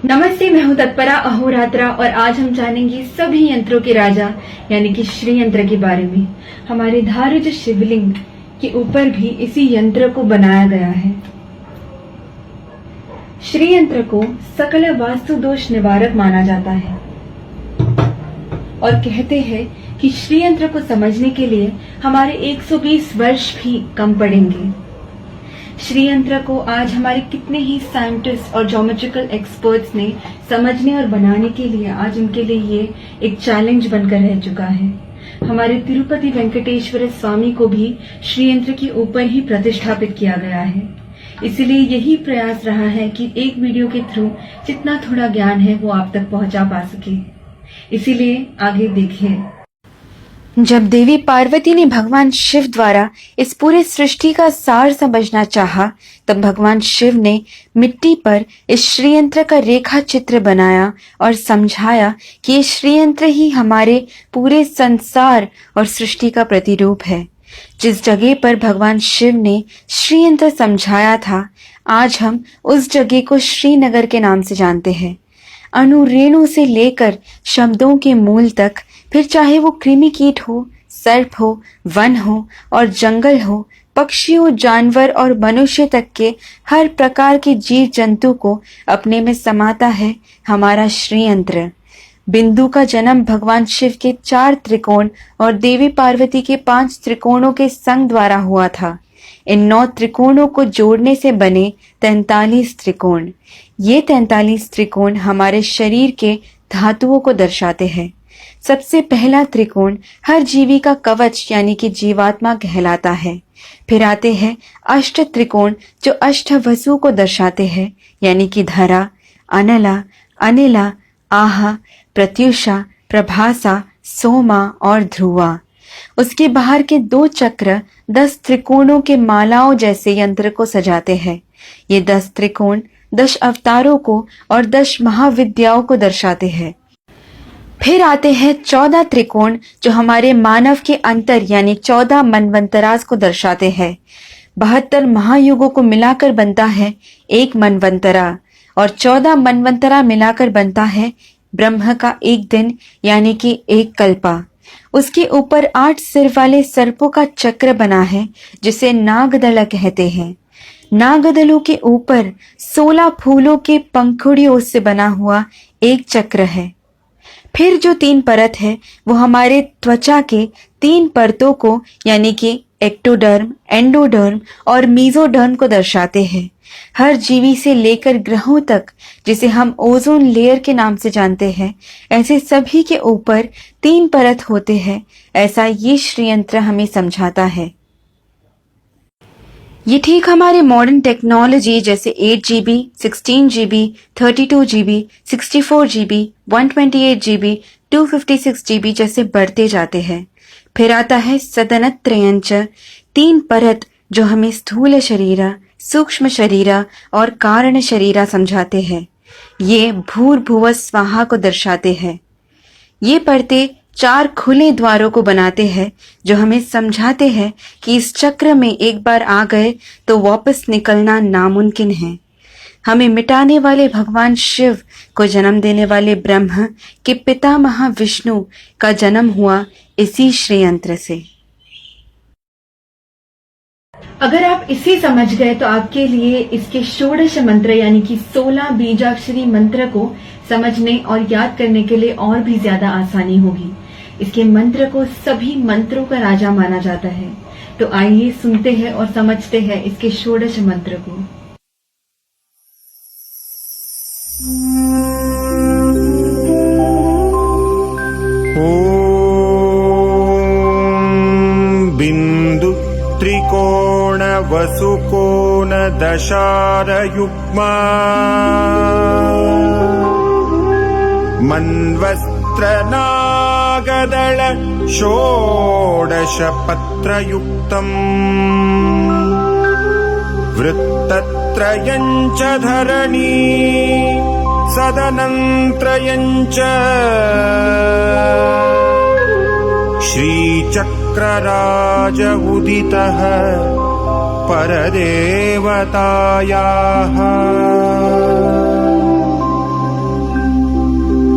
नमस्ते, मैं हूं तत्परा अहोरात्रा और आज हम जानेंगे सभी यंत्रों के राजा यानी कि श्री यंत्र के बारे में। हमारे धारुज शिवलिंग के ऊपर भी इसी यंत्र को बनाया गया है। श्री यंत्र को सकल वास्तु दोष निवारक माना जाता है और कहते हैं कि श्री यंत्र को समझने के लिए हमारे 120 वर्ष भी कम पड़ेंगे। श्री यंत्र को आज हमारे कितने ही साइंटिस्ट और ज्योमेट्रिकल एक्सपर्ट्स ने समझने और बनाने के लिए आज उनके लिए ये एक चैलेंज बनकर रह चुका है। हमारे तिरुपति वेंकटेश्वर स्वामी को भी श्री यंत्र के ऊपर ही प्रतिष्ठापित किया गया है। इसलिए यही प्रयास रहा है कि एक वीडियो के थ्रू जितना थोड़ा ज्ञान है वो आप तक पहुंचा पा सके। इसीलिए आगे देखिए। जब देवी पार्वती ने भगवान शिव द्वारा इस पूरे सृष्टि का सार समझना चाहा, तब भगवान शिव ने मिट्टी पर इस श्रीयंत्र का रेखा चित्र बनाया और समझाया कि ये श्रीयंत्र ही हमारे पूरे संसार और सृष्टि का प्रतिरूप है। जिस जगह पर भगवान शिव ने श्रीयंत्र समझाया था, आज हम उस जगह को श्रीनगर के नाम से जानते हैं। अणु से लेकर शब्दों के मूल तक, फिर चाहे वो कृमि कीट हो, सर्प हो, वन हो और जंगल हो, पक्षियों, जानवर और मनुष्य तक के हर प्रकार के जीव जंतु को अपने में समाता है हमारा श्रीयंत्र। बिंदु का जन्म भगवान शिव के 4 त्रिकोण और देवी पार्वती के 5 त्रिकोणों के संग द्वारा हुआ था। इन 9 त्रिकोणों को जोड़ने से बने 43 त्रिकोण। ये 43 त्रिकोण हमारे शरीर के धातुओं को दर्शाते हैं। सबसे पहला त्रिकोण हर जीवी का कवच यानी कि जीवात्मा कहलाता है। फिर आते हैं अष्ट त्रिकोण जो अष्ट वसु को दर्शाते हैं यानी कि धरा, अनला, अनिला, आहा, प्रत्युषा, प्रभासा, सोमा और ध्रुवा। उसके बाहर के 2 चक्र 10 त्रिकोणों के मालाओं जैसे यंत्र को सजाते हैं। ये 10 त्रिकोण 10 अवतारों को और 10 महाविद्याओं को दर्शाते हैं। फिर आते हैं 14 त्रिकोण जो हमारे मानव के अंतर यानी 14 मनवंतरास को दर्शाते हैं। 72 महायुगों को मिलाकर बनता है एक मनवंतरा और 14 मनवंतरा मिलाकर बनता है ब्रह्म का एक दिन यानी कि एक कल्पा। उसके ऊपर 8 सिर वाले सर्पों का चक्र बना है जिसे नागदल कहते हैं। नागदलों के ऊपर 16 फूलों के पंखुड़ियों से बना हुआ एक चक्र है। फिर जो 3 परत है वो हमारे त्वचा के 3 परतों को यानी कि एक्टोडर्म, एंडोडर्म और मीजोडर्म को दर्शाते हैं। हर जीवी से लेकर ग्रहों तक, जिसे हम ओजोन लेयर के नाम से जानते हैं, ऐसे सभी के ऊपर 3 परत होते हैं। ऐसा ये श्रीयंत्र हमें समझाता है। ये ठीक हमारे मॉडर्न टेक्नोलॉजी जैसे 8 GB, 16 GB, 32 GB, 64 GB, 128 GB, 256 GB जैसे बढ़ते जाते हैं। फिर आता है सदनत्रयंच, 3 परत जो हमें स्थूल शरीरा, सूक्ष्म शरीरा और कारण शरीरा समझाते हैं। ये भूर्भुव स्वाहा को दर्शाते हैं। ये परतें 4 खुले द्वारों को बनाते हैं जो हमें समझाते हैं कि इस चक्र में एक बार आ गए तो वापस निकलना नामुमकिन है। हमें मिटाने वाले भगवान शिव को जन्म देने वाले ब्रह्म के पितामह विष्णु का जन्म हुआ इसी श्रीयंत्र से। अगर आप इसे समझ गए तो आपके लिए इसके षोडश मंत्र यानी कि 16 बीजाक्षरी मंत्र को समझने और याद करने के लिए और भी ज्यादा आसानी होगी। इसके मंत्र को सभी मंत्रों का राजा माना जाता है। तो आइए सुनते हैं और समझते हैं इसके षोडश मंत्र को। बिंदु त्रिकोण वसुकोण दशार युग्मा मन्वस्त्र नागदल षोडश पत्रयुक्तम् वृत्तत्रयञ्च धरणी सदनंत्रयञ्च श्रीचक्रराज उदितः परदेवतायाः